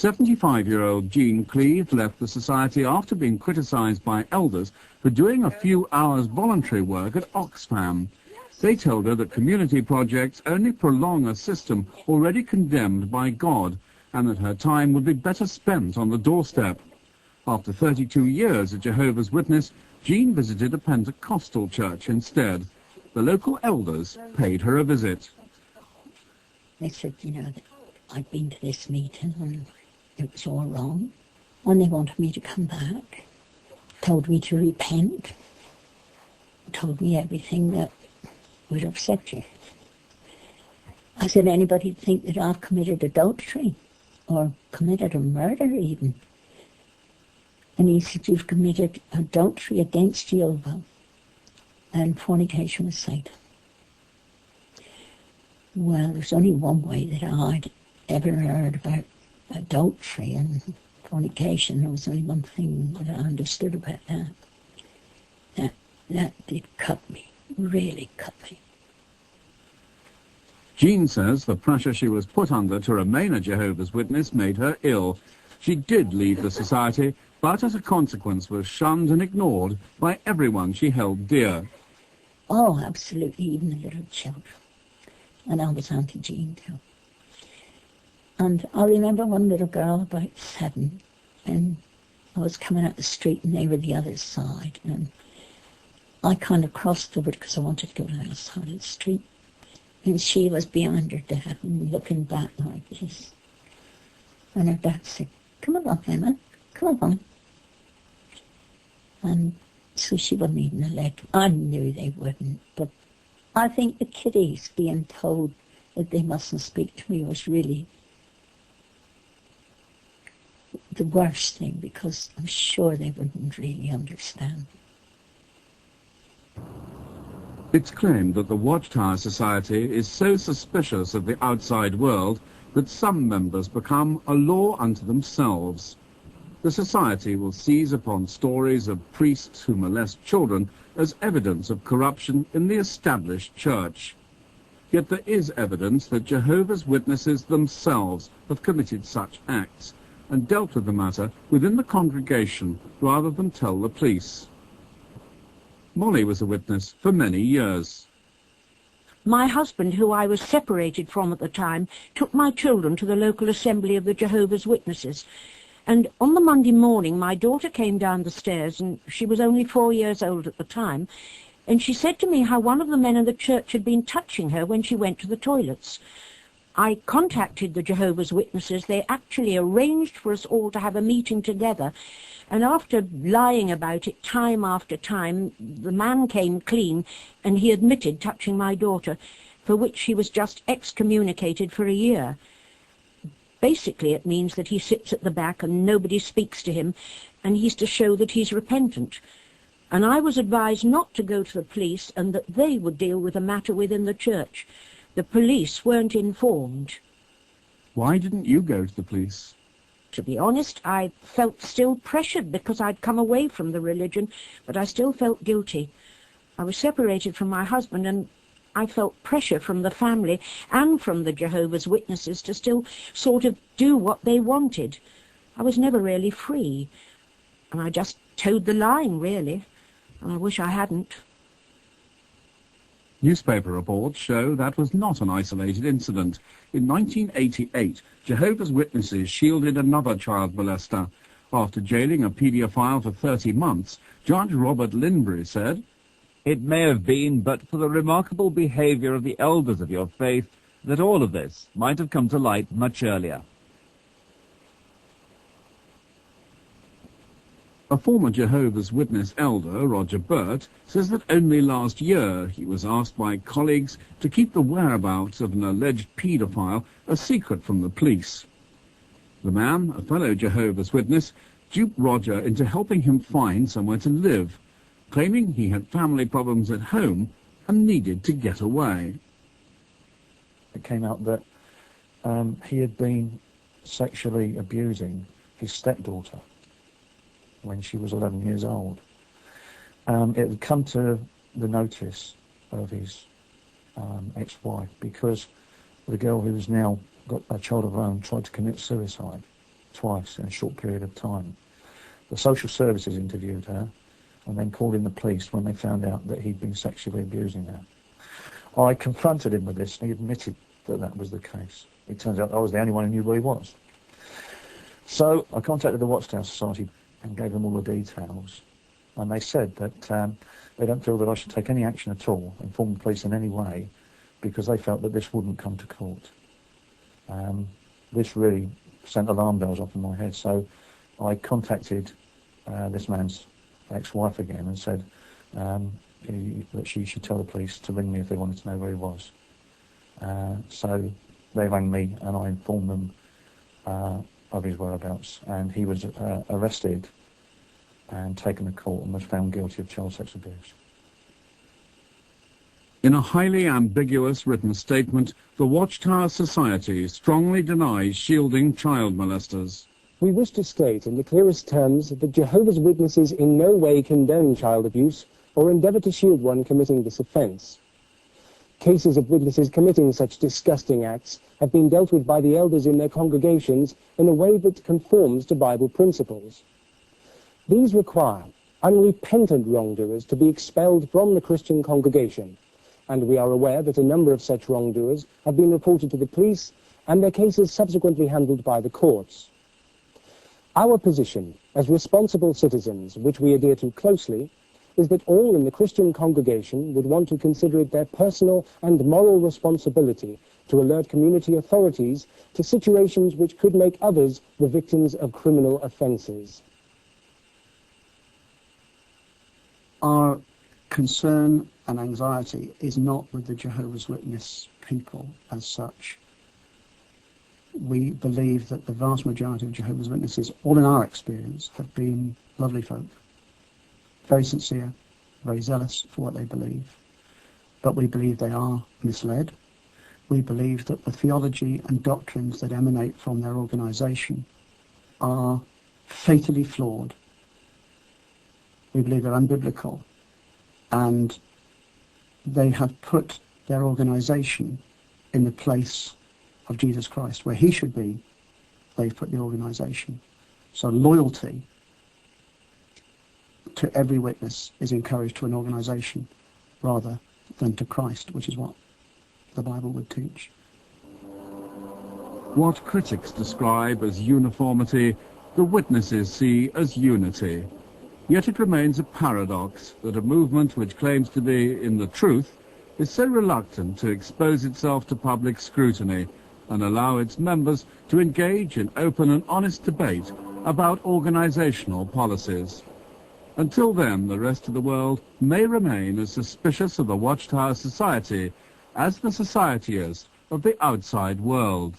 75-year-old Jean Cleve left the society after being criticised by elders for doing a few hours voluntary work at Oxfam. They told her that community projects only prolong a system already condemned by God, and that her time would be better spent on the doorstep. After 32 years a Jehovah's Witness, Jean visited a Pentecostal church instead. The local elders paid her a visit. They said, you know, that I'd been to this meeting and it was all wrong, and they wanted me to come back, told me to repent, told me everything that would upset you. I said, anybody think that I've committed adultery or committed a murder even? And he said, you've committed adultery against Jehovah and fornication with Satan. Well, there's only one way that I'd ever heard about adultery and fornication. There was only one thing that I understood about that. That did cut me, really cut me. Jean says the pressure she was put under to remain a Jehovah's Witness made her ill. She did leave the society, but as a consequence was shunned and ignored by everyone she held dear. Oh, absolutely, even the little children. And I was Auntie Jean too. And I remember one little girl, about 7, and I was coming out the street and they were the other side. And I kind of crossed over because I wanted to go to the other side of the street. And she was behind her dad and looking back like this. And her dad said, come along, Emma, come along. And so she wouldn't even have let. I knew they wouldn't, but I think the kiddies being told that they mustn't speak to me was really the worst thing, because I'm sure they wouldn't really understand. It's claimed that the Watchtower Society is so suspicious of the outside world that some members become a law unto themselves. The society will seize upon stories of priests who molest children as evidence of corruption in the established church. Yet there is evidence that Jehovah's Witnesses themselves have committed such acts and dealt with the matter within the congregation rather than tell the police. Molly was a witness for many years. My husband, who I was separated from at the time, took my children to the local assembly of the Jehovah's Witnesses. And on the Monday morning, my daughter came down the stairs, and she was only 4 years old at the time, and she said to me how one of the men in the church had been touching her when she went to the toilets. I contacted the Jehovah's Witnesses. They actually arranged for us all to have a meeting together, and after lying about it time after time, the man came clean, and he admitted touching my daughter, for which he was just excommunicated for a year. Basically, it means that he sits at the back and nobody speaks to him, and he's to show that he's repentant. And I was advised not to go to the police and that they would deal with the matter within the church. The police weren't informed. Why didn't you go to the police? To be honest, I felt still pressured because I'd come away from the religion, but I still felt guilty. I was separated from my husband, and I felt pressure from the family and from the Jehovah's Witnesses to still sort of do what they wanted. I was never really free, and I just towed the line, really, and I wish I hadn't. Newspaper reports show that was not an isolated incident. In 1988, Jehovah's Witnesses shielded another child molester. After jailing a paedophile for 30 months, Judge Robert Linbury said, "It may have been but for the remarkable behavior of the elders of your faith that all of this might have come to light much earlier." A former Jehovah's Witness elder, Roger Burt, says that only last year he was asked by colleagues to keep the whereabouts of an alleged paedophile a secret from the police. The man, a fellow Jehovah's Witness, duped Roger into helping him find somewhere to live, claiming he had family problems at home and needed to get away. It came out that he had been sexually abusing his stepdaughter when she was 11 years old. It had come to the notice of his ex-wife because the girl who's now got a child of her own tried to commit suicide. twice in a short period of time. The social services interviewed her and then called in the police when they found out that he'd been sexually abusing her. I confronted him with this and he admitted that that was the case. It turns out I was the only one who knew where he was. So I contacted the Watchtower Society and gave them all the details, and they said that they don't feel that I should take any action at all, inform the police in any way, because they felt that this wouldn't come to court. This really sent alarm bells off in my head, so I contacted this man's ex-wife again and said that she should tell the police to ring me if they wanted to know where he was. So they rang me and I informed them of his whereabouts, and he was arrested and taken to court and was found guilty of child sex abuse. In a highly ambiguous written statement, the Watchtower Society strongly denies shielding child molesters. We wish to state in the clearest terms that Jehovah's Witnesses in no way condone child abuse or endeavour to shield one committing this offence. Cases of witnesses committing such disgusting acts have been dealt with by the elders in their congregations in a way that conforms to Bible principles. These require unrepentant wrongdoers to be expelled from the Christian congregation, and we are aware that a number of such wrongdoers have been reported to the police and their cases subsequently handled by the courts. Our position as responsible citizens, which we adhere to closely, is that all in the Christian congregation would want to consider it their personal and moral responsibility to alert community authorities to situations which could make others the victims of criminal offences. Our concern and anxiety is not with the Jehovah's Witness people as such. We believe that the vast majority of Jehovah's Witnesses, all in our experience, have been lovely folk, very sincere, very zealous for what they believe. But we believe they are misled. We believe that the theology and doctrines that emanate from their organisation are fatally flawed. We believe they're unbiblical, and they have put their organisation in the place of Jesus Christ. Where he should be, they've put the organisation. So loyalty to every witness is encouraged to an organisation rather than to Christ, which is what the Bible would teach. What critics describe as uniformity, the witnesses see as unity. Yet it remains a paradox that a movement which claims to be in the truth is so reluctant to expose itself to public scrutiny and allow its members to engage in open and honest debate about organizational policies. Until then, the rest of the world may remain as suspicious of the Watchtower Society as the society is of the outside world.